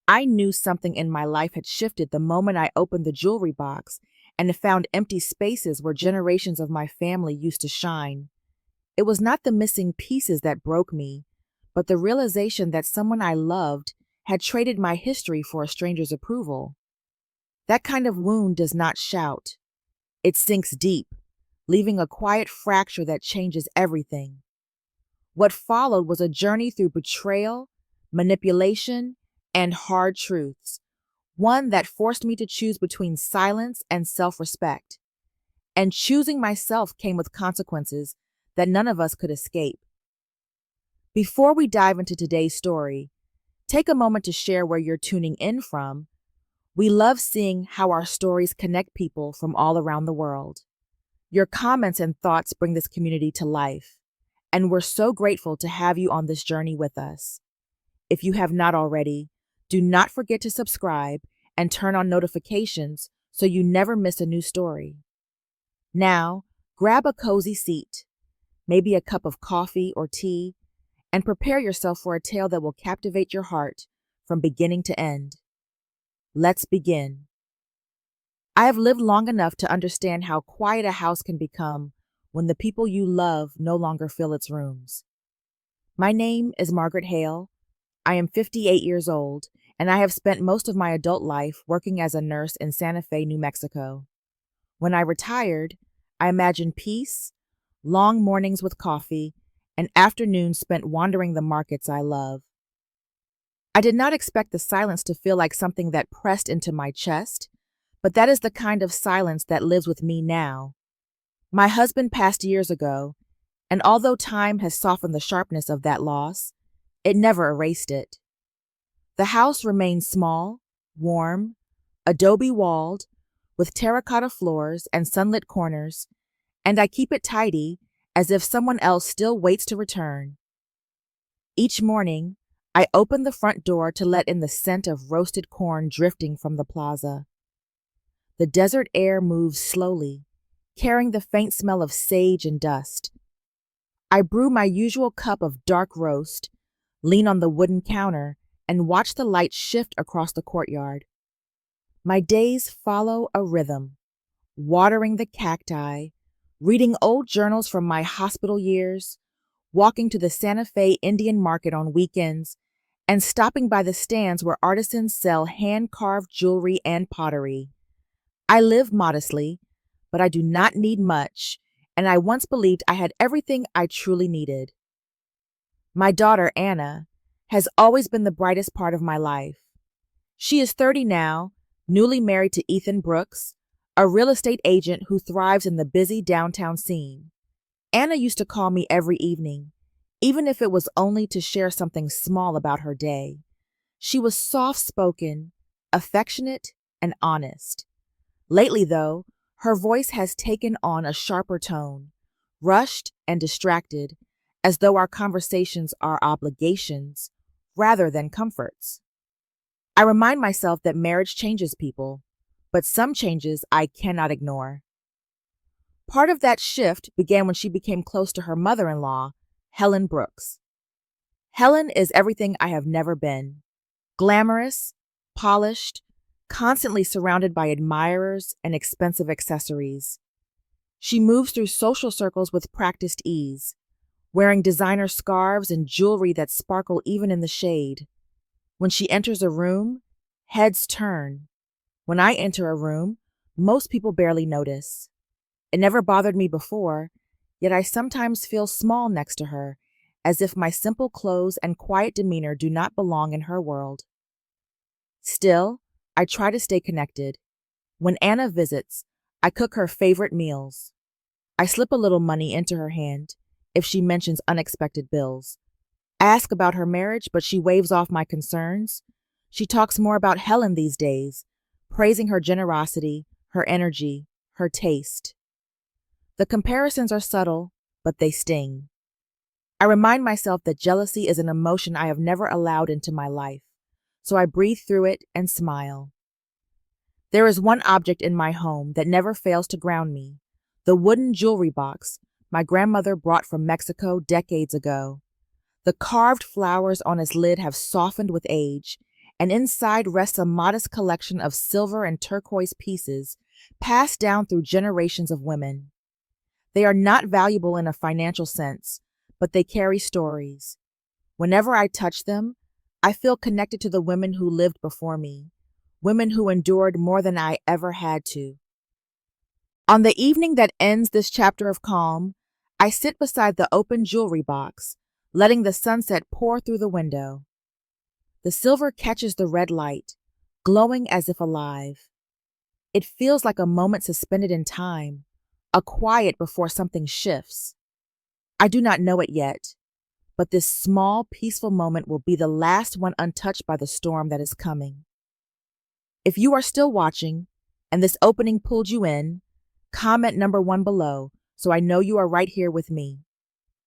I knew something in my life had shifted the moment I opened the jewelry box and found empty spaces where generations of my family used to shine. It was not the missing pieces that broke me, but the realization that someone I loved had traded my history for a stranger's approval. That kind of wound does not shout. It sinks deep, leaving a quiet fracture that changes everything. What followed was a journey through betrayal, manipulation, and hard truths, one that forced me to choose between silence and self-respect. And choosing myself came with consequences that none of us could escape. Before we dive into today's story, take a moment to share where you're tuning in from. We love seeing how our stories connect people from all around the world. Your comments and thoughts bring this community to life, and we're so grateful to have you on this journey with us. If you have not already, do not forget to subscribe and turn on notifications so you never miss a new story. Now, grab a cozy seat, maybe a cup of coffee or tea, and prepare yourself for a tale that will captivate your heart from beginning to end. Let's begin. I have lived long enough to understand how quiet a house can become when the people you love no longer fill its rooms. My name is Margaret Hale. I am 58 years old, and I have spent most of my adult life working as a nurse in Santa Fe, New Mexico. When I retired, I imagined peace, long mornings with coffee, and afternoons spent wandering the markets I love. I did not expect the silence to feel like something that pressed into my chest, but that is the kind of silence that lives with me now. My husband passed years ago, and although time has softened the sharpness of that loss, it never erased it. The house remains small, warm, adobe-walled, with terracotta floors and sunlit corners, and I keep it tidy as if someone else still waits to return. Each morning, I open the front door to let in the scent of roasted corn drifting from the plaza. The desert air moves slowly, carrying the faint smell of sage and dust. I brew my usual cup of dark roast, lean on the wooden counter, and watch the light shift across the courtyard. My days follow a rhythm, watering the cacti, reading old journals from my hospital years, walking to the Santa Fe Indian Market on weekends, and stopping by the stands where artisans sell hand-carved jewelry and pottery. I live modestly, but I do not need much, and I once believed I had everything I truly needed. My daughter, Anna, has always been the brightest part of my life. She is 30 now, newly married to Ethan Brooks, a real estate agent who thrives in the busy downtown scene. Anna used to call me every evening, even if it was only to share something small about her day. She was soft-spoken, affectionate, and honest. Lately, though, her voice has taken on a sharper tone, rushed and distracted, as though our conversations are obligations rather than comforts. I remind myself that marriage changes people, but some changes I cannot ignore. Part of that shift began when she became close to her mother-in-law, Helen Brooks. Helen is everything I have never been: glamorous, polished, constantly surrounded by admirers and expensive accessories. She moves through social circles with practiced ease, wearing designer scarves and jewelry that sparkle even in the shade. When she enters a room, heads turn. When I enter a room, most people barely notice. It never bothered me before, yet I sometimes feel small next to her, as if my simple clothes and quiet demeanor do not belong in her world. Still, I try to stay connected. When Anna visits, I cook her favorite meals. I slip a little money into her hand if she mentions unexpected bills. I ask about her marriage, but she waves off my concerns. She talks more about Helen these days, praising her generosity, her energy, her taste. The comparisons are subtle, but they sting. I remind myself that jealousy is an emotion I have never allowed into my life, so I breathe through it and smile. There is one object in my home that never fails to ground me: the wooden jewelry box my grandmother brought from Mexico decades ago. The carved flowers on its lid have softened with age, and inside rests a modest collection of silver and turquoise pieces passed down through generations of women. They are not valuable in a financial sense, but they carry stories. Whenever I touch them, I feel connected to the women who lived before me, women who endured more than I ever had to. On the evening that ends this chapter of calm, I sit beside the open jewelry box, letting the sunset pour through the window. The silver catches the red light, glowing as if alive. It feels like a moment suspended in time, a quiet before something shifts. I do not know it yet, but this small, peaceful moment will be the last one untouched by the storm that is coming. If you are still watching, and this opening pulled you in, comment number 1 below so I know you are right here with me.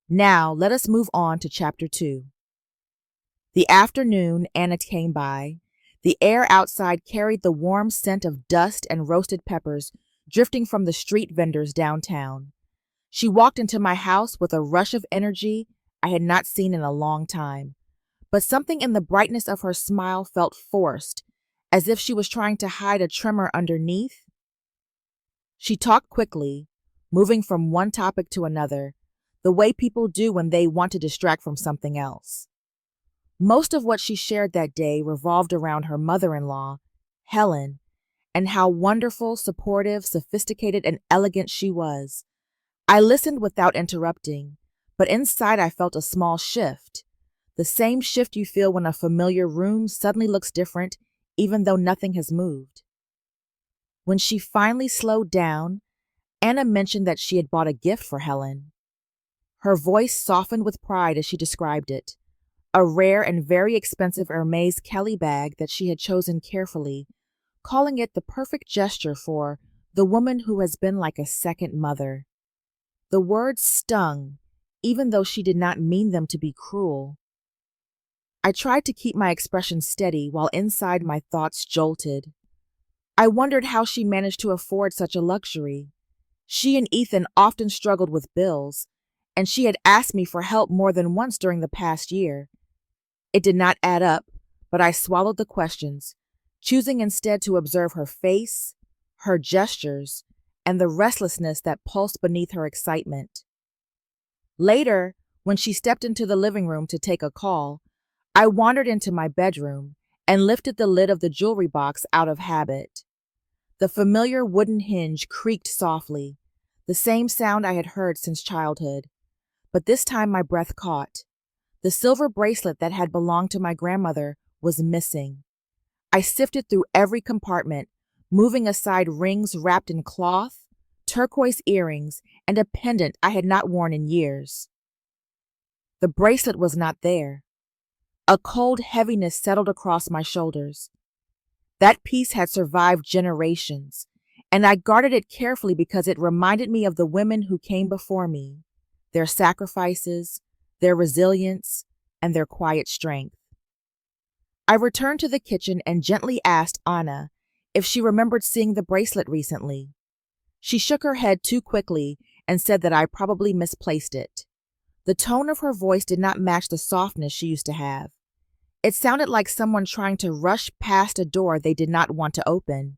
Now, let us move on to chapter 2. The afternoon Anna came by. The air outside carried the warm scent of dust and roasted peppers drifting from the street vendors downtown. She walked into my house with a rush of energy I had not seen in a long time, but something in the brightness of her smile felt forced, as if she was trying to hide a tremor underneath. She talked quickly, moving from one topic to another, the way people do when they want to distract from something else. Most of what she shared that day revolved around her mother-in-law, Helen, and how wonderful, supportive, sophisticated, and elegant she was. I listened without interrupting, but inside I felt a small shift, the same shift you feel when a familiar room suddenly looks different, even though nothing has moved. When she finally slowed down, Anna mentioned that she had bought a gift for Helen. Her voice softened with pride as she described it, a rare and very expensive Hermes Kelly bag that she had chosen carefully, calling it the perfect gesture for the woman who has been like a second mother. The words stung, even though she did not mean them to be cruel. I tried to keep my expression steady while inside my thoughts jolted. I wondered how she managed to afford such a luxury. She and Ethan often struggled with bills, and she had asked me for help more than once during the past year. It did not add up, but I swallowed the questions, choosing instead to observe her face, her gestures, and the restlessness that pulsed beneath her excitement. Later, when she stepped into the living room to take a call, I wandered into my bedroom and lifted the lid of the jewelry box out of habit. The familiar wooden hinge creaked softly, the same sound I had heard since childhood, but this time my breath caught. The silver bracelet that had belonged to my grandmother was missing. I sifted through every compartment, moving aside rings wrapped in cloth, turquoise earrings, and a pendant I had not worn in years. The bracelet was not there. A cold heaviness settled across my shoulders. That piece had survived generations, and I guarded it carefully because it reminded me of the women who came before me, their sacrifices, their resilience, and their quiet strength. I returned to the kitchen and gently asked Anna if she remembered seeing the bracelet recently. She shook her head too quickly and said that I probably misplaced it. The tone of her voice did not match the softness she used to have. It sounded like someone trying to rush past a door they did not want to open.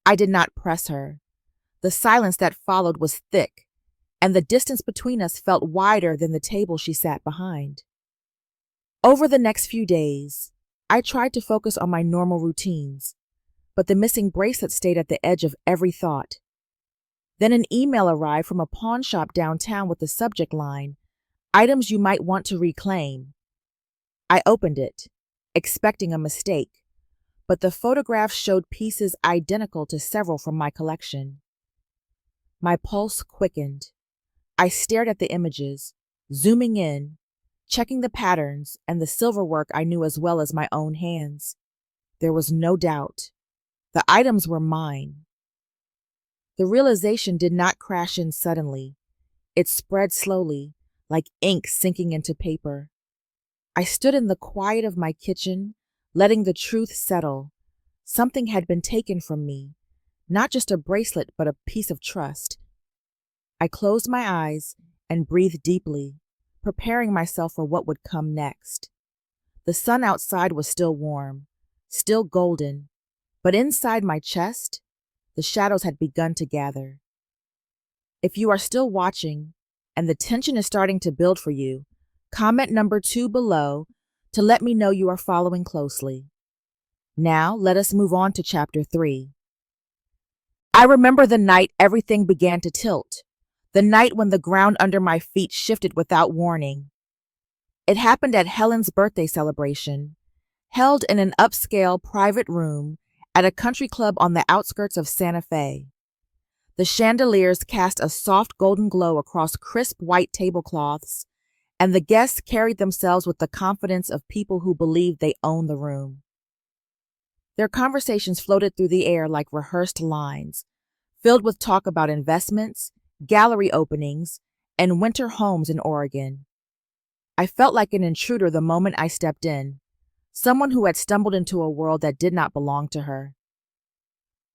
I did not press her. The silence that followed was thick, and the distance between us felt wider than the table she sat behind. Over the next few days, I tried to focus on my normal routines, but the missing bracelet stayed at the edge of every thought. Then an email arrived from a pawn shop downtown with the subject line, "Items you might want to reclaim." I opened it, expecting a mistake, but the photographs showed pieces identical to several from my collection. My pulse quickened. I stared at the images, zooming in, checking the patterns and the silverwork I knew as well as my own hands. There was no doubt. The items were mine. The realization did not crash in suddenly. It spread slowly, like ink sinking into paper. I stood in the quiet of my kitchen, letting the truth settle. Something had been taken from me, not just a bracelet, but a piece of trust. I closed my eyes and breathed deeply, preparing myself for what would come next. The sun outside was still warm, still golden, but inside my chest, the shadows had begun to gather. If you are still watching and the tension is starting to build for you, comment number 2 below to let me know you are following closely. Now, let us move on to chapter 3. I remember the night everything began to tilt, the night when the ground under my feet shifted without warning. It happened at Helen's birthday celebration, held in an upscale private room at a country club on the outskirts of Santa Fe. The chandeliers cast a soft golden glow across crisp white tablecloths, and the guests carried themselves with the confidence of people who believed they owned the room. Their conversations floated through the air like rehearsed lines, filled with talk about investments, gallery openings, and winter homes in Oregon. I felt like an intruder the moment I stepped in, someone who had stumbled into a world that did not belong to her.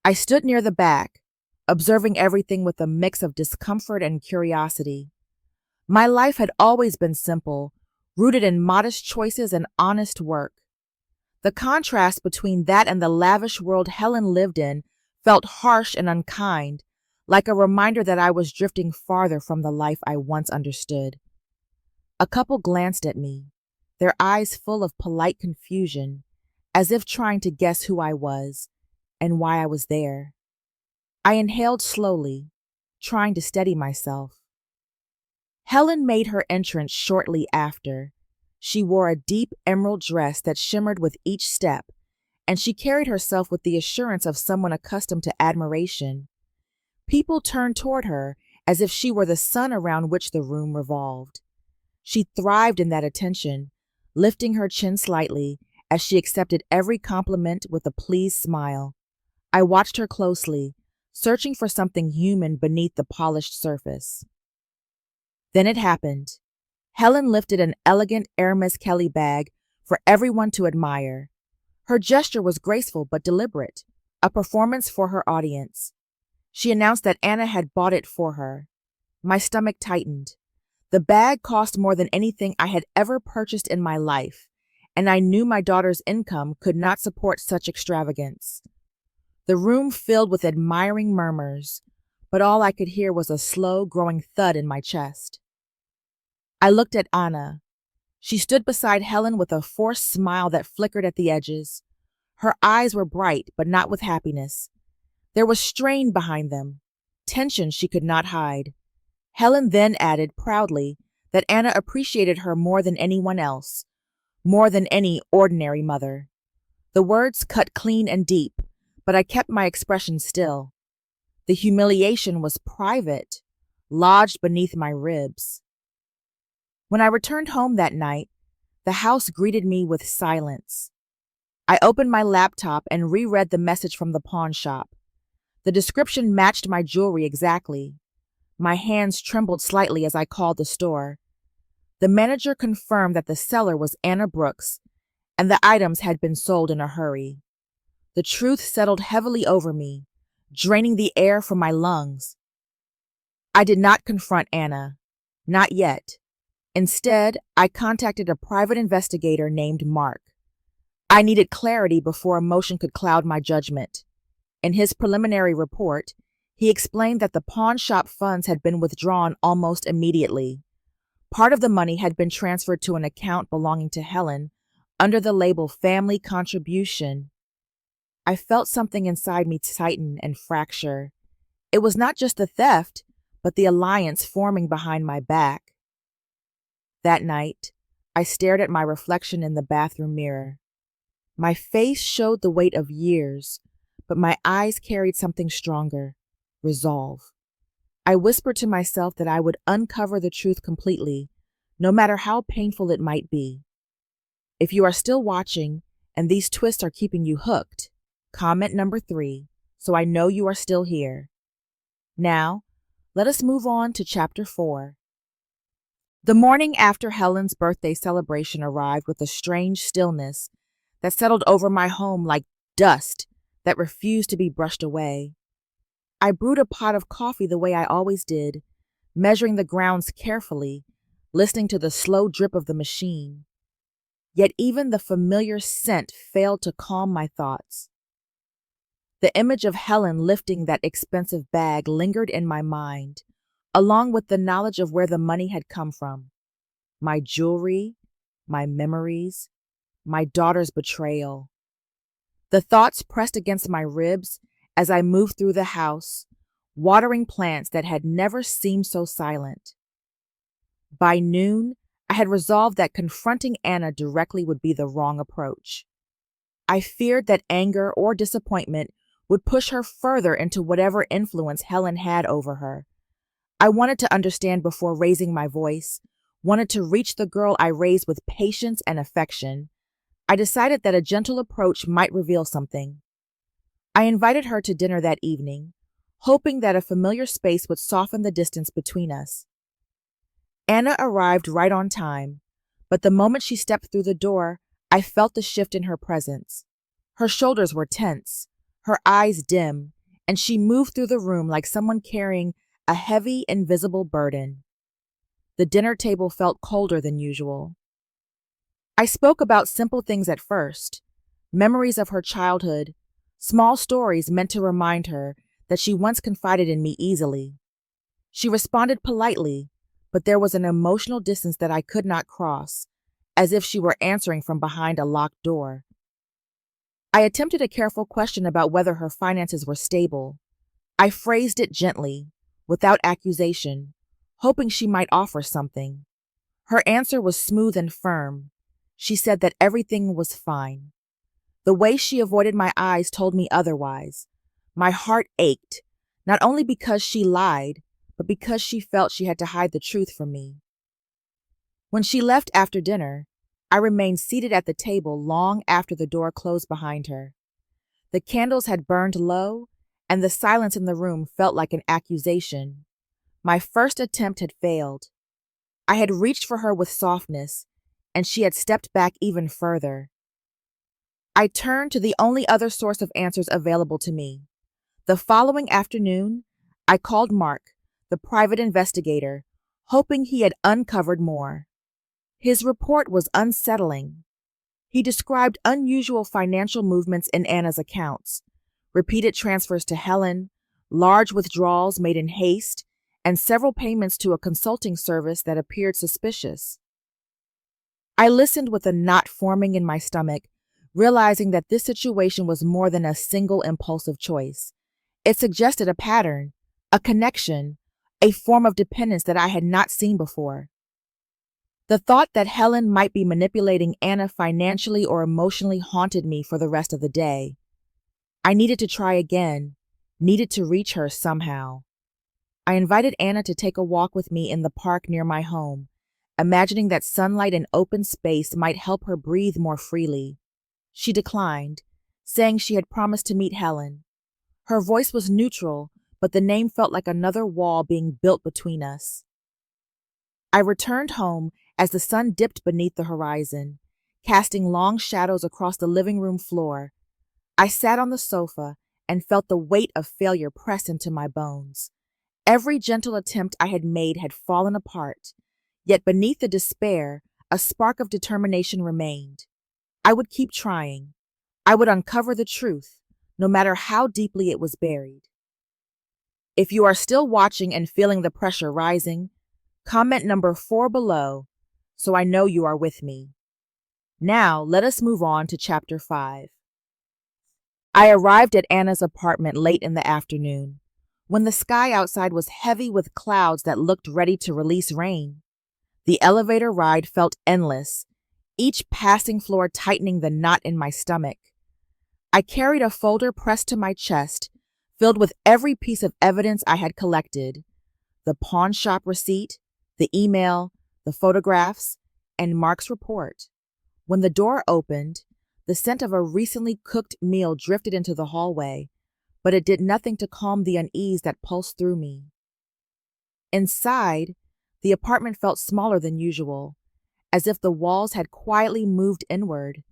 I stood near the back, observing everything with a mix of discomfort and curiosity. My life had always been simple, rooted in modest choices and honest work. The contrast between that and the lavish world Helen lived in felt harsh and unkind, like a reminder that I was drifting farther from the life I once understood. A couple glanced at me, their eyes full of polite confusion, as if trying to guess who I was and why I was there. I inhaled slowly, trying to steady myself. Helen made her entrance shortly after. She wore a deep emerald dress that shimmered with each step, and she carried herself with the assurance of someone accustomed to admiration. People turned toward her as if she were the sun around which the room revolved. She thrived in that attention, lifting her chin slightly as she accepted every compliment with a pleased smile. I watched her closely, searching for something human beneath the polished surface. Then it happened. Helen lifted an elegant Hermes Kelly bag for everyone to admire. Her gesture was graceful but deliberate, a performance for her audience. She announced that Anna had bought it for her. My stomach tightened. The bag cost more than anything I had ever purchased in my life, and I knew my daughter's income could not support such extravagance. The room filled with admiring murmurs, but all I could hear was a slow, growing thud in my chest. I looked at Anna. She stood beside Helen with a forced smile that flickered at the edges. Her eyes were bright, but not with happiness. There was strain behind them, tension she could not hide. Helen then added proudly that Anna appreciated her more than anyone else, more than any ordinary mother. The words cut clean and deep, but I kept my expression still. The humiliation was private, lodged beneath my ribs. When I returned home that night, the house greeted me with silence. I opened my laptop and reread the message from the pawn shop. The description matched my jewelry exactly. My hands trembled slightly as I called the store. The manager confirmed that the seller was Anna Brooks, and the items had been sold in a hurry. The truth settled heavily over me, draining the air from my lungs. I did not confront Anna. Not yet. Instead, I contacted a private investigator named Mark. I needed clarity before emotion could cloud my judgment. In his preliminary report, he explained that the pawn shop funds had been withdrawn almost immediately. Part of the money had been transferred to an account belonging to Helen under the label Family Contribution. I felt something inside me tighten and fracture. It was not just the theft, but the alliance forming behind my back. That night, I stared at my reflection in the bathroom mirror. My face showed the weight of years, but my eyes carried something stronger: resolve. I whispered to myself that I would uncover the truth completely, no matter how painful it might be. If you are still watching and these twists are keeping you hooked, comment number 3, so I know you are still here. Now, let us move on to chapter 4. The morning after Helen's birthday celebration arrived with a strange stillness that settled over my home like dust that refused to be brushed away. I brewed a pot of coffee the way I always did, measuring the grounds carefully, listening to the slow drip of the machine. yet even the familiar scent failed to calm my thoughts. The image of Helen lifting that expensive bag lingered in my mind, along with the knowledge of where the money had come from. My jewelry, my memories, my daughter's betrayal. The thoughts pressed against my ribs as I moved through the house, watering plants that had never seemed so silent. By noon, I had resolved that confronting Anna directly would be the wrong approach. I feared that anger or disappointment would push her further into whatever influence Helen had over her. I wanted to understand before raising my voice, wanted to reach the girl I raised with patience and affection. I decided that a gentle approach might reveal something. I invited her to dinner that evening, hoping that a familiar space would soften the distance between us. Anna arrived right on time, but the moment she stepped through the door, I felt the shift in her presence. Her shoulders were tense, her eyes dim, and she moved through the room like someone carrying a heavy, invisible burden. The dinner table felt colder than usual. I spoke about simple things at first, memories of her childhood, small stories meant to remind her that she once confided in me easily. She responded politely, but there was an emotional distance that I could not cross, as if she were answering from behind a locked door. I attempted a careful question about whether her finances were stable. I phrased it gently, without accusation, hoping she might offer something. Her answer was smooth and firm. She said that everything was fine. The way she avoided my eyes told me otherwise. My heart ached, not only because she lied, but because she felt she had to hide the truth from me. When she left after dinner, I remained seated at the table long after the door closed behind her. The candles had burned low, and the silence in the room felt like an accusation. My first attempt had failed. I had reached for her with softness, and she had stepped back even further. I turned to the only other source of answers available to me. The following afternoon, I called Mark, the private investigator, hoping he had uncovered more. His report was unsettling. He described unusual financial movements in Anna's accounts, repeated transfers to Helen, large withdrawals made in haste, and several payments to a consulting service that appeared suspicious. I listened with a knot forming in my stomach, realizing that this situation was more than a single impulsive choice. It suggested a pattern, a connection, a form of dependence that I had not seen before. The thought that Helen might be manipulating Anna financially or emotionally haunted me for the rest of the day. I needed to try again, needed to reach her somehow. I invited Anna to take a walk with me in the park near my home, imagining that sunlight and open space might help her breathe more freely. She declined, saying she had promised to meet Helen. Her voice was neutral, but the name felt like another wall being built between us. I returned home as the sun dipped beneath the horizon, casting long shadows across the living room floor. I sat on the sofa and felt the weight of failure press into my bones. Every gentle attempt I had made had fallen apart, yet beneath the despair, a spark of determination remained. I would keep trying. I would uncover the truth, no matter how deeply it was buried. If you are still watching and feeling the pressure rising, comment number 4 below, so I know you are with me. Now, let us move on to Chapter 5. I arrived at Anna's apartment late in the afternoon, when the sky outside was heavy with clouds that looked ready to release rain. The elevator ride felt endless, each passing floor tightening the knot in my stomach. I carried a folder pressed to my chest, filled with every piece of evidence I had collected: the pawn shop receipt, the email, the photographs, and Mark's report. When the door opened, the scent of a recently cooked meal drifted into the hallway, but it did nothing to calm the unease that pulsed through me. Inside, the apartment felt smaller than usual, as if the walls had quietly moved inward.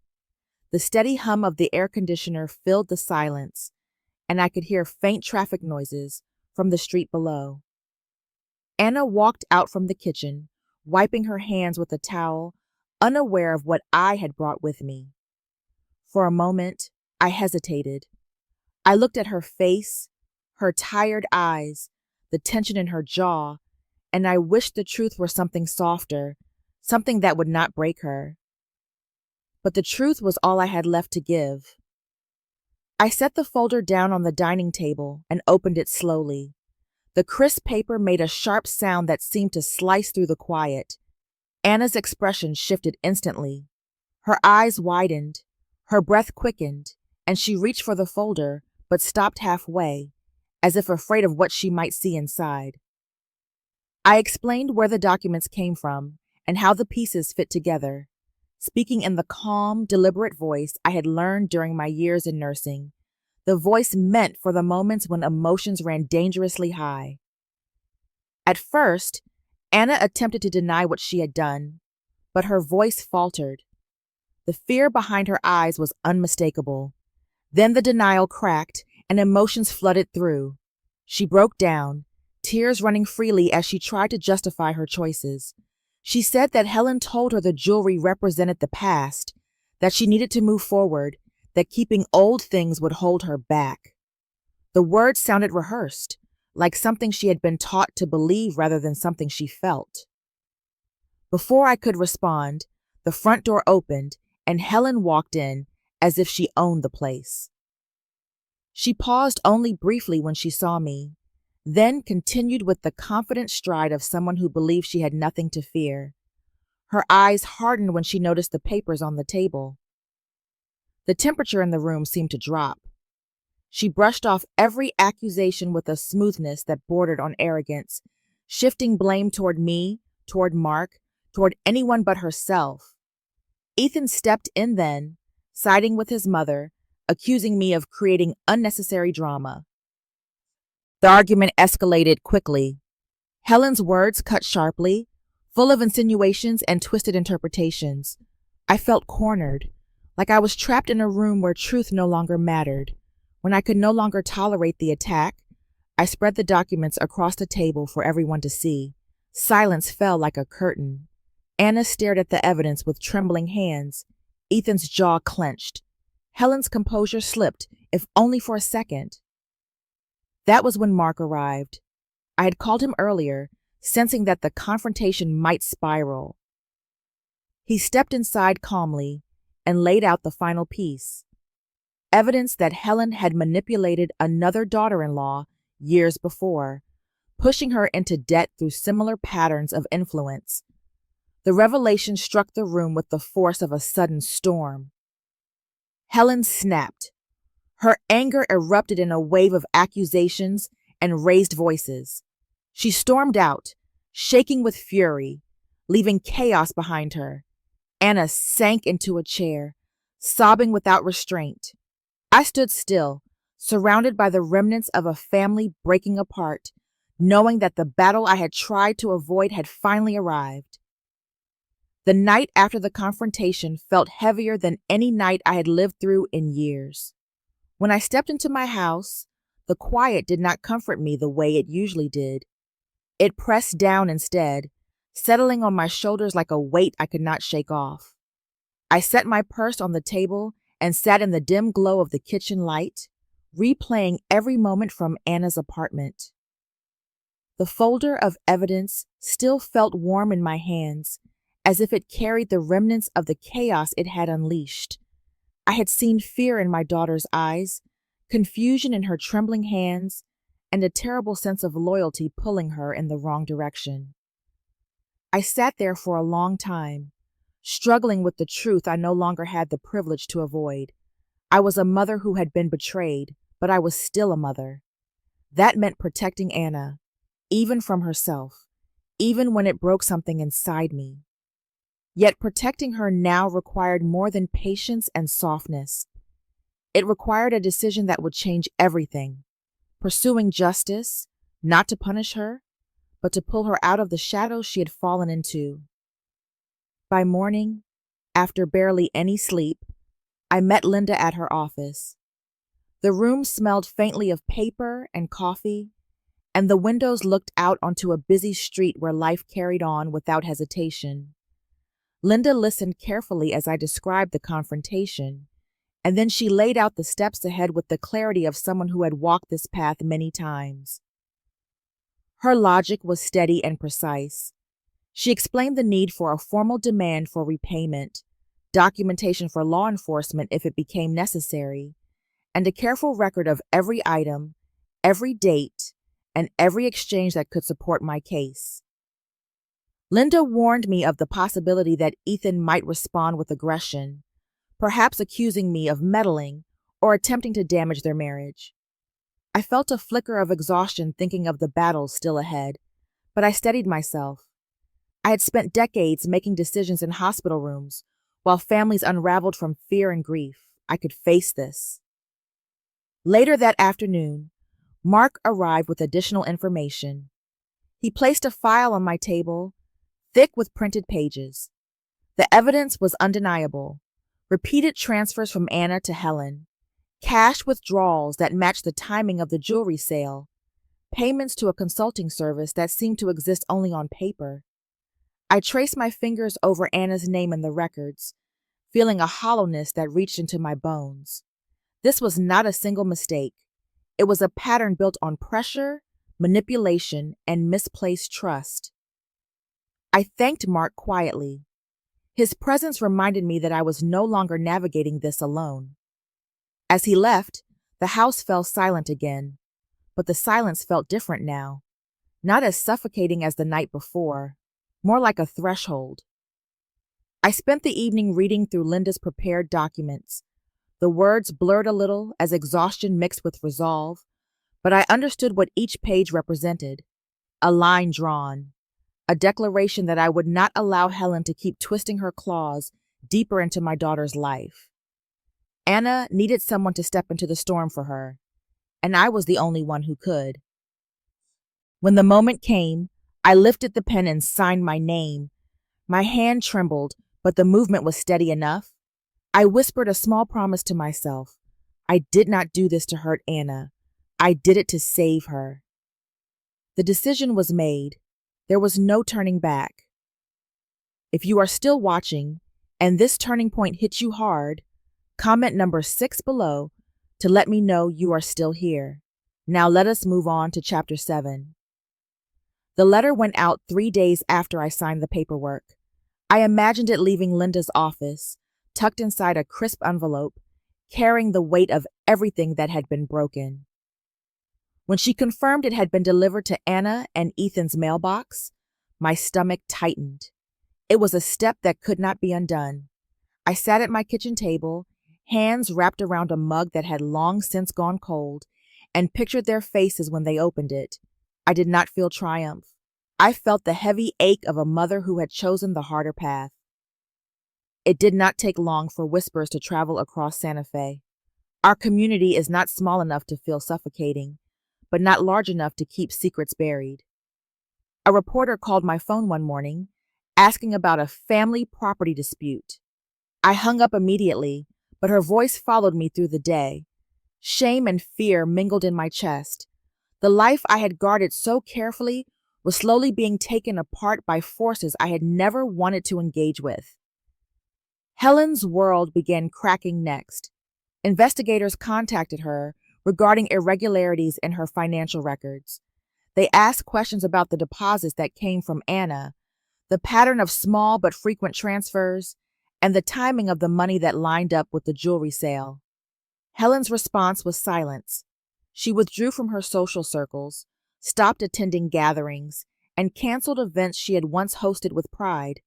The steady hum of the air conditioner filled the silence, and I could hear faint traffic noises from the street below. Anna walked out from the kitchen, wiping her hands with a towel, unaware of what I had brought with me. For a moment, I hesitated. I looked at her face, her tired eyes, the tension in her jaw, and I wished the truth were something softer, something that would not break her. But the truth was all I had left to give. I set the folder down on the dining table and opened it slowly. The crisp paper made a sharp sound that seemed to slice through the quiet. Anna's expression shifted instantly. Her eyes widened, her breath quickened, and she reached for the folder, but stopped halfway, as if afraid of what she might see inside. I explained where the documents came from and how the pieces fit together, speaking in the calm, deliberate voice I had learned during my years in nursing, the voice meant for the moments when emotions ran dangerously high. At first, Anna attempted to deny what she had done, but her voice faltered. The fear behind her eyes was unmistakable. Then the denial cracked and emotions flooded through. She broke down, tears running freely as she tried to justify her choices. She said that Helen told her the jewelry represented the past, that she needed to move forward, that keeping old things would hold her back. The words sounded rehearsed, like something she had been taught to believe rather than something she felt. Before I could respond, the front door opened and Helen walked in as if she owned the place. She paused only briefly when she saw me, then continued with the confident stride of someone who believed she had nothing to fear. Her eyes hardened when she noticed the papers on the table. The temperature in the room seemed to drop. She brushed off every accusation with a smoothness that bordered on arrogance, shifting blame toward me, toward Mark, toward anyone but herself. Ethan stepped in then, siding with his mother, accusing me of creating unnecessary drama. The argument escalated quickly. Helen's words cut sharply, full of insinuations and twisted interpretations. I felt cornered, like I was trapped in a room where truth no longer mattered. When I could no longer tolerate the attack, I spread the documents across the table for everyone to see. Silence fell like a curtain. Anna stared at the evidence with trembling hands. Ethan's jaw clenched. Helen's composure slipped, if only for a second. That was when Mark arrived. I had called him earlier, sensing that the confrontation might spiral. He stepped inside calmly and laid out the final piece. Evidence that Helen had manipulated another daughter-in-law years before, pushing her into debt through similar patterns of influence. The revelation struck the room with the force of a sudden storm. Helen snapped. Her anger erupted in a wave of accusations and raised voices. She stormed out, shaking with fury, leaving chaos behind her. Anna sank into a chair, sobbing without restraint. I stood still, surrounded by the remnants of a family breaking apart, knowing that the battle I had tried to avoid had finally arrived. The night after the confrontation felt heavier than any night I had lived through in years. When I stepped into my house, the quiet did not comfort me the way it usually did. It pressed down instead, settling on my shoulders like a weight I could not shake off. I set my purse on the table and sat in the dim glow of the kitchen light, replaying every moment from Anna's apartment. The folder of evidence still felt warm in my hands, as if it carried the remnants of the chaos it had unleashed. I had seen fear in my daughter's eyes, confusion in her trembling hands, and a terrible sense of loyalty pulling her in the wrong direction. I sat there for a long time, struggling with the truth I no longer had the privilege to avoid. I was a mother who had been betrayed, but I was still a mother. That meant protecting Anna, even from herself, even when it broke something inside me. Yet protecting her now required more than patience and softness. It required a decision that would change everything. Pursuing justice, not to punish her, but to pull her out of the shadows she had fallen into. By morning, after barely any sleep, I met Linda at her office. The room smelled faintly of paper and coffee, and the windows looked out onto a busy street where life carried on without hesitation. Linda listened carefully as I described the confrontation, and then she laid out the steps ahead with the clarity of someone who had walked this path many times. Her logic was steady and precise. She explained the need for a formal demand for repayment, documentation for law enforcement if it became necessary, and a careful record of every item, every date, and every exchange that could support my case. Linda warned me of the possibility that Ethan might respond with aggression, perhaps accusing me of meddling or attempting to damage their marriage. I felt a flicker of exhaustion thinking of the battles still ahead, but I steadied myself. I had spent decades making decisions in hospital rooms, while families unraveled from fear and grief. I could face this. Later that afternoon, Mark arrived with additional information. He placed a file on my table, thick with printed pages. The evidence was undeniable. Repeated transfers from Anna to Helen, cash withdrawals that matched the timing of the jewelry sale, payments to a consulting service that seemed to exist only on paper. I traced my fingers over Anna's name in the records, feeling a hollowness that reached into my bones. This was not a single mistake. It was a pattern built on pressure, manipulation, and misplaced trust. I thanked Mark quietly. His presence reminded me that I was no longer navigating this alone. As he left, the house fell silent again, but the silence felt different now, not as suffocating as the night before, more like a threshold. I spent the evening reading through Linda's prepared documents. The words blurred a little as exhaustion mixed with resolve, but I understood what each page represented. A line drawn, a declaration that I would not allow Helen to keep twisting her claws deeper into my daughter's life. Anna needed someone to step into the storm for her, and I was the only one who could. When the moment came, I lifted the pen and signed my name. My hand trembled, but the movement was steady enough. I whispered a small promise to myself. I did not do this to hurt Anna. I did it to save her. The decision was made. There was no turning back. If you are still watching, and this turning point hits you hard, comment number 6 below to let me know you are still here. Now let us move on to Chapter 7. The letter went out 3 days after I signed the paperwork. I imagined it leaving Linda's office, tucked inside a crisp envelope, carrying the weight of everything that had been broken. When she confirmed it had been delivered to Anna and Ethan's mailbox, my stomach tightened. It was a step that could not be undone. I sat at my kitchen table, hands wrapped around a mug that had long since gone cold, and pictured their faces when they opened it. I did not feel triumph. I felt the heavy ache of a mother who had chosen the harder path. It did not take long for whispers to travel across Santa Fe. Our community is not small enough to feel suffocating, but not large enough to keep secrets buried. A reporter called my phone one morning, asking about a family property dispute. I hung up immediately, but her voice followed me through the day. Shame and fear mingled in my chest. The life I had guarded so carefully was slowly being taken apart by forces I had never wanted to engage with. Helen's world began cracking next. Investigators contacted her regarding irregularities in her financial records. They asked questions about the deposits that came from Anna, the pattern of small but frequent transfers, and the timing of the money that lined up with the jewelry sale. Helen's response was silence. She withdrew from her social circles, stopped attending gatherings, and canceled events she had once hosted with pride.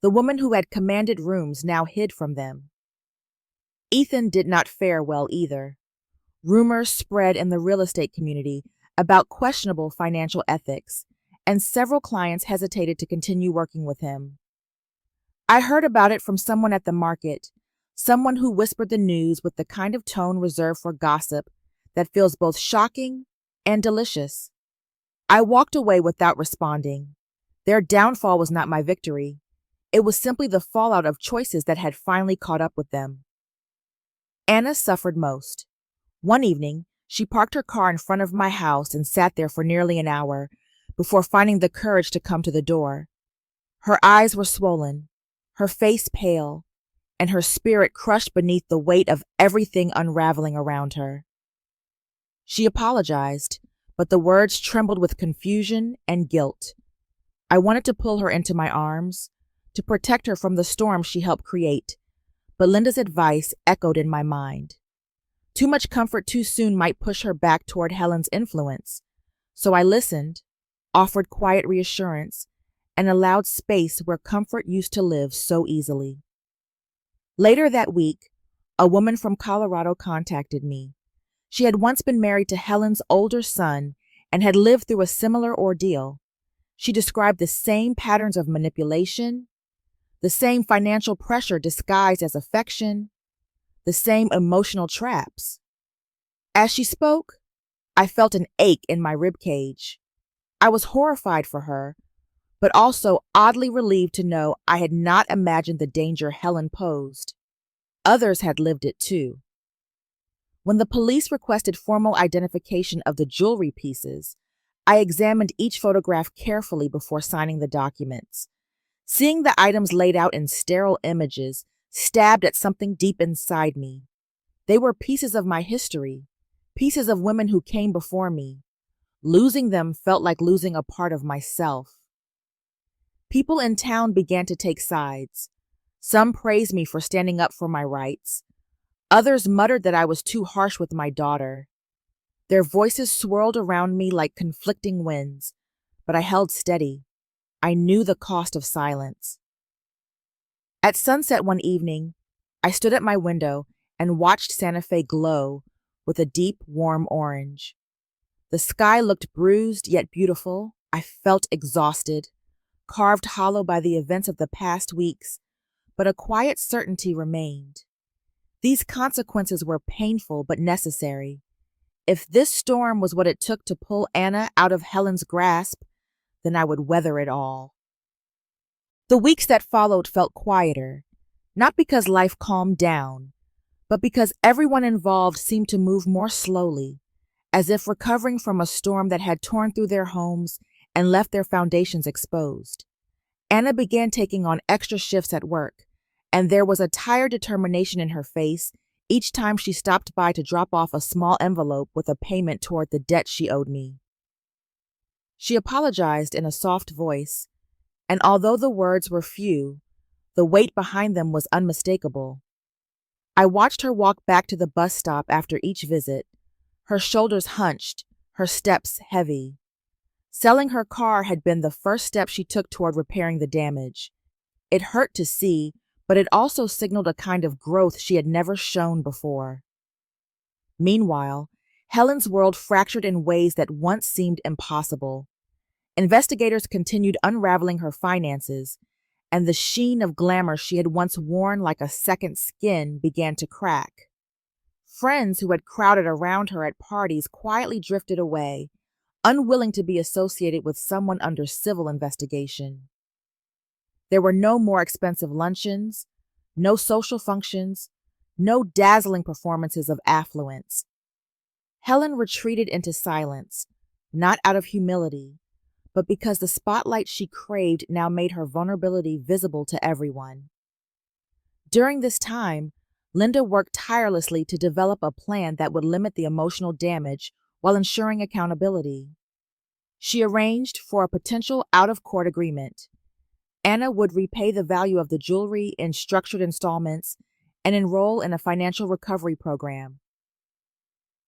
The woman who had commanded rooms now hid from them. Ethan did not fare well either. Rumors spread in the real estate community about questionable financial ethics, and several clients hesitated to continue working with him. I heard about it from someone at the market, someone who whispered the news with the kind of tone reserved for gossip that feels both shocking and delicious. I walked away without responding. Their downfall was not my victory. It was simply the fallout of choices that had finally caught up with them. Anna suffered most. One evening, she parked her car in front of my house and sat there for nearly an hour before finding the courage to come to the door. Her eyes were swollen. her face pale, and her spirit crushed beneath the weight of everything unraveling around her. She apologized, but the words trembled with confusion and guilt. I wanted to pull her into my arms, to protect her from the storm she helped create, but Linda's advice echoed in my mind. Too much comfort too soon might push her back toward Helen's influence, so I listened, offered quiet reassurance, and allowed space where comfort used to live so easily. Later that week, a woman from Colorado contacted me. She had once been married to Helen's older son and had lived through a similar ordeal. She described the same patterns of manipulation, the same financial pressure disguised as affection, the same emotional traps. As she spoke, I felt an ache in my ribcage. I was horrified for her, but also oddly relieved to know I had not imagined the danger Helen posed. Others had lived it too. When the police requested formal identification of the jewelry pieces, I examined each photograph carefully before signing the documents. Seeing the items laid out in sterile images stabbed at something deep inside me. They were pieces of my history, pieces of women who came before me. Losing them felt like losing a part of myself. People in town began to take sides. Some praised me for standing up for my rights. Others muttered that I was too harsh with my daughter. Their voices swirled around me like conflicting winds, but I held steady. I knew the cost of silence. At sunset one evening, I stood at my window and watched Santa Fe glow with a deep, warm orange. The sky looked bruised yet beautiful. I felt exhausted, carved hollow by the events of the past weeks, but a quiet certainty remained. These consequences were painful but necessary. If this storm was what it took to pull Anna out of Helen's grasp, then I would weather it all. The weeks that followed felt quieter, not because life calmed down, but because everyone involved seemed to move more slowly, as if recovering from a storm that had torn through their homes and left their foundations exposed. Anna began taking on extra shifts at work, and there was a tired determination in her face each time she stopped by to drop off a small envelope with a payment toward the debt she owed me. She apologized in a soft voice, and although the words were few, the weight behind them was unmistakable. I watched her walk back to the bus stop after each visit, her shoulders hunched, her steps heavy. Selling her car had been the first step she took toward repairing the damage. It hurt to see, but it also signaled a kind of growth she had never shown before. Meanwhile, Helen's world fractured in ways that once seemed impossible. Investigators continued unraveling her finances, and the sheen of glamour she had once worn like a second skin began to crack. Friends who had crowded around her at parties quietly drifted away, unwilling to be associated with someone under civil investigation. There were no more expensive luncheons, no social functions, no dazzling performances of affluence. Helen retreated into silence, not out of humility, but because the spotlight she craved now made her vulnerability visible to everyone. During this time, Linda worked tirelessly to develop a plan that would limit the emotional damage while ensuring accountability. She arranged for a potential out-of-court agreement. Anna would repay the value of the jewelry in structured installments and enroll in a financial recovery program.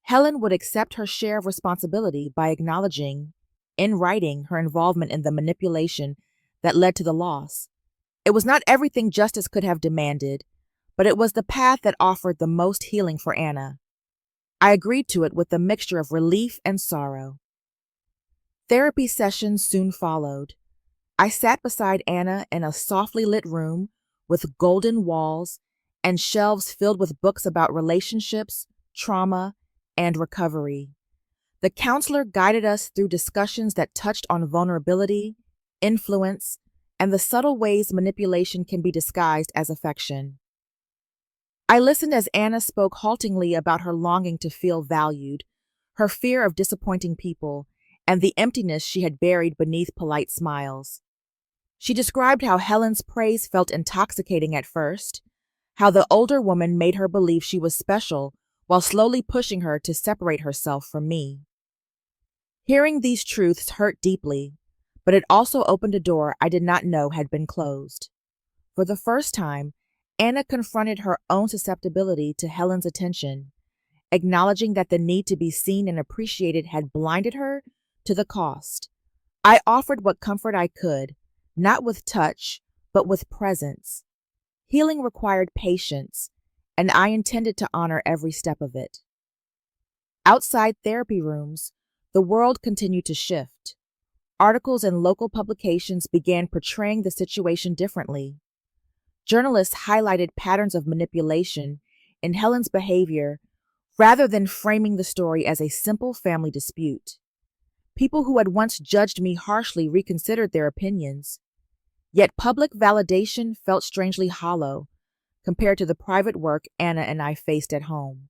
Helen would accept her share of responsibility by acknowledging, in writing, her involvement in the manipulation that led to the loss. It was not everything justice could have demanded, but it was the path that offered the most healing for Anna. I agreed to it with a mixture of relief and sorrow. Therapy sessions soon followed. I sat beside Anna in a softly lit room with golden walls and shelves filled with books about relationships, trauma, and recovery. The counselor guided us through discussions that touched on vulnerability, influence, and the subtle ways manipulation can be disguised as affection. I listened as Anna spoke haltingly about her longing to feel valued, her fear of disappointing people, and the emptiness she had buried beneath polite smiles. She described how Helen's praise felt intoxicating at first, how the older woman made her believe she was special while slowly pushing her to separate herself from me. Hearing these truths hurt deeply, but it also opened a door I did not know had been closed. For the first time, Anna confronted her own susceptibility to Helen's attention, acknowledging that the need to be seen and appreciated had blinded her to the cost. I offered what comfort I could, not with touch, but with presence. Healing required patience, and I intended to honor every step of it. Outside therapy rooms, the world continued to shift. Articles in local publications began portraying the situation differently. Journalists highlighted patterns of manipulation in Helen's behavior rather than framing the story as a simple family dispute. People who had once judged me harshly reconsidered their opinions. Yet public validation felt strangely hollow compared to the private work Anna and I faced at home.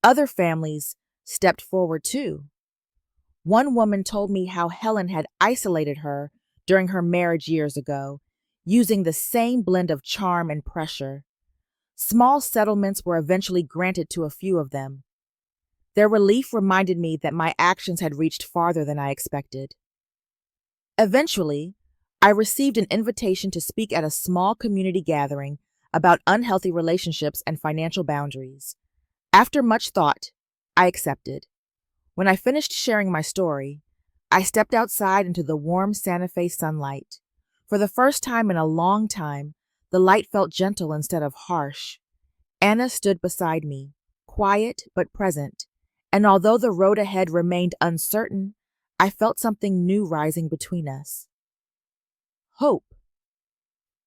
Other families stepped forward too. One woman told me how Helen had isolated her during her marriage years ago, using the same blend of charm and pressure. Small settlements were eventually granted to a few of them. Their relief reminded me that my actions had reached farther than I expected. Eventually, I received an invitation to speak at a small community gathering about unhealthy relationships and financial boundaries. After much thought, I accepted. When I finished sharing my story, I stepped outside into the warm Santa Fe sunlight. For the first time in a long time, the light felt gentle instead of harsh. Anna stood beside me, quiet but present, and although the road ahead remained uncertain, I felt something new rising between us. Hope.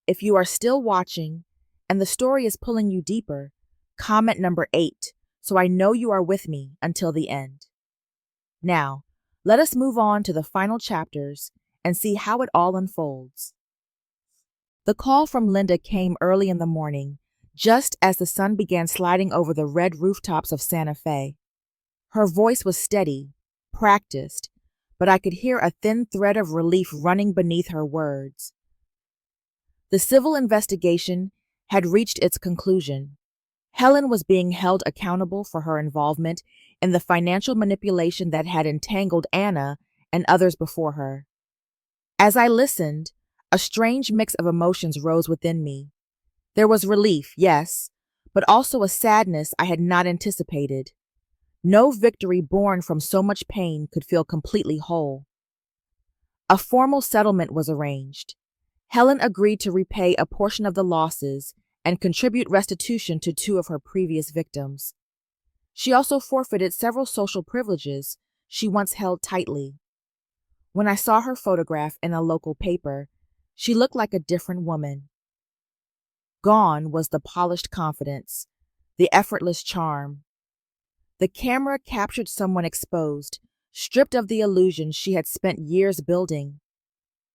If you are still watching and the story is pulling you deeper, comment number 8 so I know you are with me until the end. Now, let us move on to the final chapters and see how it all unfolds. The call from Linda came early in the morning, just as the sun began sliding over the red rooftops of Santa Fe. Her voice was steady, practiced, but I could hear a thin thread of relief running beneath her words. The civil investigation had reached its conclusion. Helen was being held accountable for her involvement in the financial manipulation that had entangled Anna and others before her. As I listened, a strange mix of emotions rose within me. There was relief, yes, but also a sadness I had not anticipated. No victory born from so much pain could feel completely whole. A formal settlement was arranged. Helen agreed to repay a portion of the losses and contribute restitution to 2 of her previous victims. She also forfeited several social privileges she once held tightly. When I saw her photograph in a local paper, she looked like a different woman. Gone was the polished confidence, the effortless charm. The camera captured someone exposed, stripped of the illusion she had spent years building.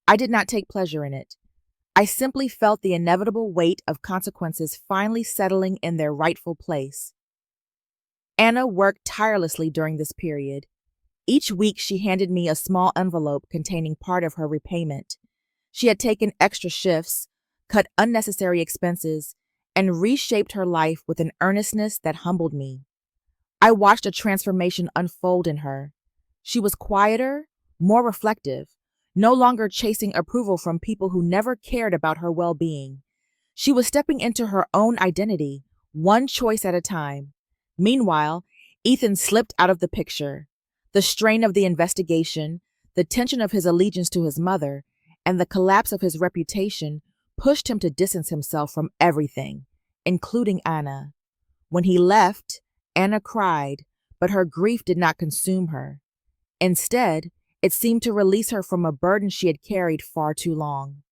I did not take pleasure in it. I simply felt the inevitable weight of consequences finally settling in their rightful place. Anna worked tirelessly during this period. Each week she handed me a small envelope containing part of her repayment. She had taken extra shifts, cut unnecessary expenses, and reshaped her life with an earnestness that humbled me. I watched a transformation unfold in her. She was quieter, more reflective, no longer chasing approval from people who never cared about her well-being. She was stepping into her own identity, one choice at a time. Meanwhile, Ethan slipped out of the picture. The strain of the investigation, the tension of his allegiance to his mother, and the collapse of his reputation pushed him to distance himself from everything, including Anna. When he left, Anna cried, but her grief did not consume her. Instead, it seemed to release her from a burden she had carried far too long.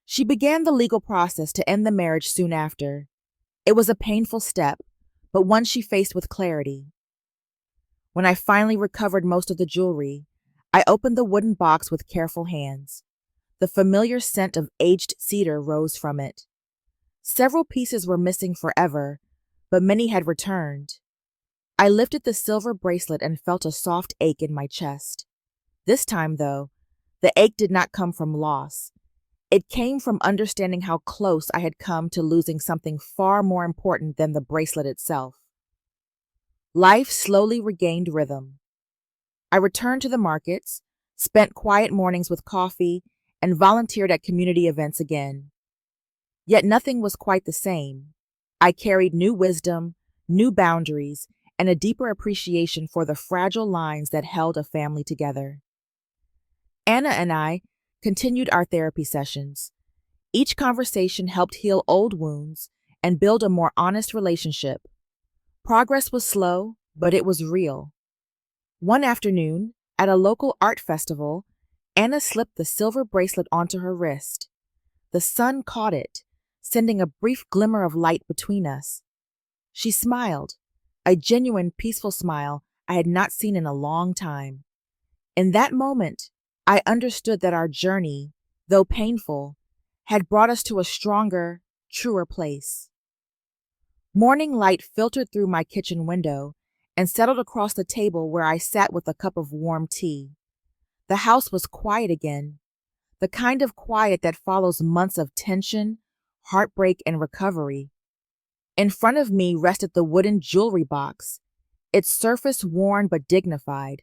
She began the legal process to end the marriage soon after. It was a painful step, but one she faced with clarity. When I finally recovered most of the jewelry, I opened the wooden box with careful hands. The familiar scent of aged cedar rose from it. Several pieces were missing forever, but many had returned. I lifted the silver bracelet and felt a soft ache in my chest. This time, though, the ache did not come from loss. It came from understanding how close I had come to losing something far more important than the bracelet itself. Life slowly regained rhythm. I returned to the markets, spent quiet mornings with coffee, and volunteered at community events again. Yet nothing was quite the same. I carried new wisdom, new boundaries, and a deeper appreciation for the fragile lines that held a family together. Anna and I continued our therapy sessions. Each conversation helped heal old wounds and build a more honest relationship. Progress was slow, but it was real. One afternoon, at a local art festival, Anna slipped the silver bracelet onto her wrist. The sun caught it, sending a brief glimmer of light between us. She smiled, a genuine, peaceful smile I had not seen in a long time. In that moment, I understood that our journey, though painful, had brought us to a stronger, truer place. Morning light filtered through my kitchen window and settled across the table where I sat with a cup of warm tea. The house was quiet again, the kind of quiet that follows months of tension, heartbreak, and recovery. In front of me rested the wooden jewelry box, its surface worn but dignified.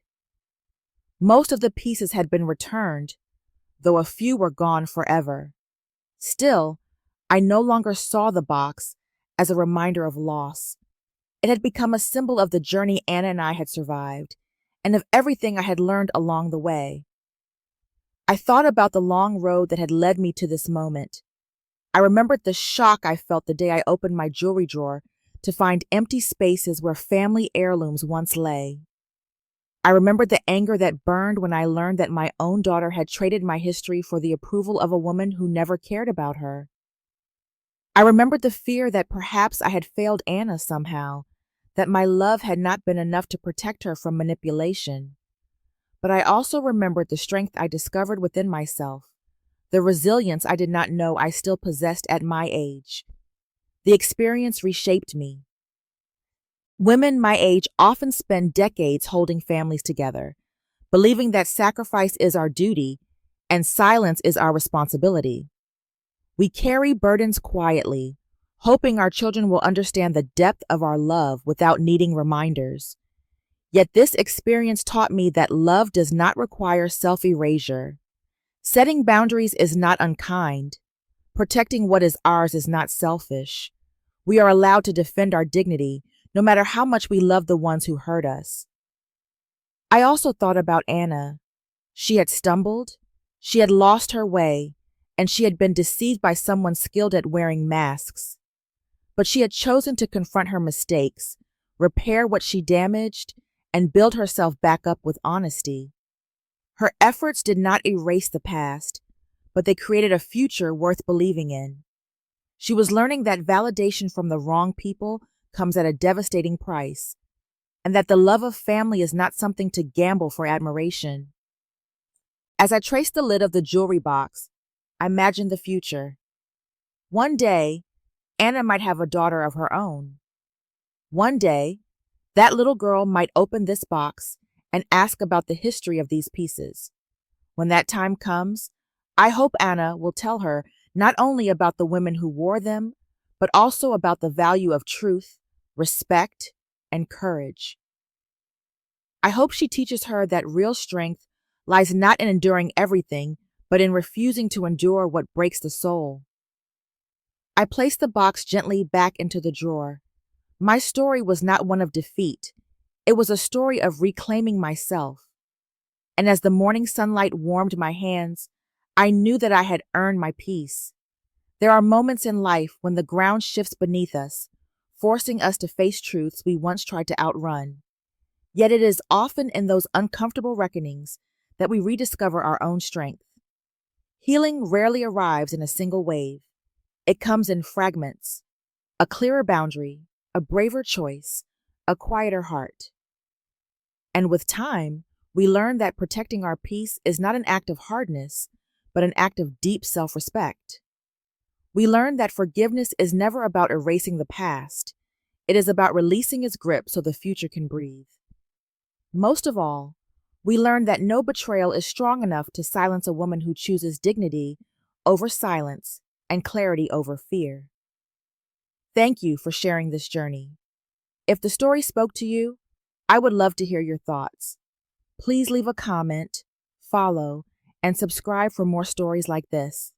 Most of the pieces had been returned, though a few were gone forever. Still, I no longer saw the box as a reminder of loss. It had become a symbol of the journey Anna and I had survived, and of everything I had learned along the way. I thought about the long road that had led me to this moment. I remembered the shock I felt the day I opened my jewelry drawer to find empty spaces where family heirlooms once lay. I remembered the anger that burned when I learned that my own daughter had traded my history for the approval of a woman who never cared about her. I remembered the fear that perhaps I had failed Anna somehow, that my love had not been enough to protect her from manipulation. But I also remembered the strength I discovered within myself, the resilience I did not know I still possessed at my age. The experience reshaped me. Women my age often spend decades holding families together, believing that sacrifice is our duty and silence is our responsibility. We carry burdens quietly, hoping our children will understand the depth of our love without needing reminders. Yet this experience taught me that love does not require self-erasure. Setting boundaries is not unkind. Protecting what is ours is not selfish. We are allowed to defend our dignity, no matter how much we love the ones who hurt us. I also thought about Anna. She had stumbled, she had lost her way, and she had been deceived by someone skilled at wearing masks. But she had chosen to confront her mistakes, repair what she damaged, and build herself back up with honesty. Her efforts did not erase the past, but they created a future worth believing in. She was learning that validation from the wrong people comes at a devastating price, and that the love of family is not something to gamble for admiration. As I traced the lid of the jewelry box, I imagined the future. One day, Anna might have a daughter of her own. One day, that little girl might open this box and ask about the history of these pieces. When that time comes, I hope Anna will tell her not only about the women who wore them, but also about the value of truth, respect, and courage. I hope she teaches her that real strength lies not in enduring everything, but in refusing to endure what breaks the soul. I placed the box gently back into the drawer. My story was not one of defeat. It was a story of reclaiming myself. And as the morning sunlight warmed my hands, I knew that I had earned my peace. There are moments in life when the ground shifts beneath us, forcing us to face truths we once tried to outrun. Yet it is often in those uncomfortable reckonings that we rediscover our own strength. Healing rarely arrives in a single wave. It comes in fragments: a clearer boundary, a braver choice, a quieter heart. And with time, we learn that protecting our peace is not an act of hardness, but an act of deep self-respect. We learn that forgiveness is never about erasing the past. It is about releasing its grip so the future can breathe. Most of all, we learn that no betrayal is strong enough to silence a woman who chooses dignity over silence, and clarity over fear. Thank you for sharing this journey. If the story spoke to you, I would love to hear your thoughts. Please leave a comment, follow, and subscribe for more stories like this.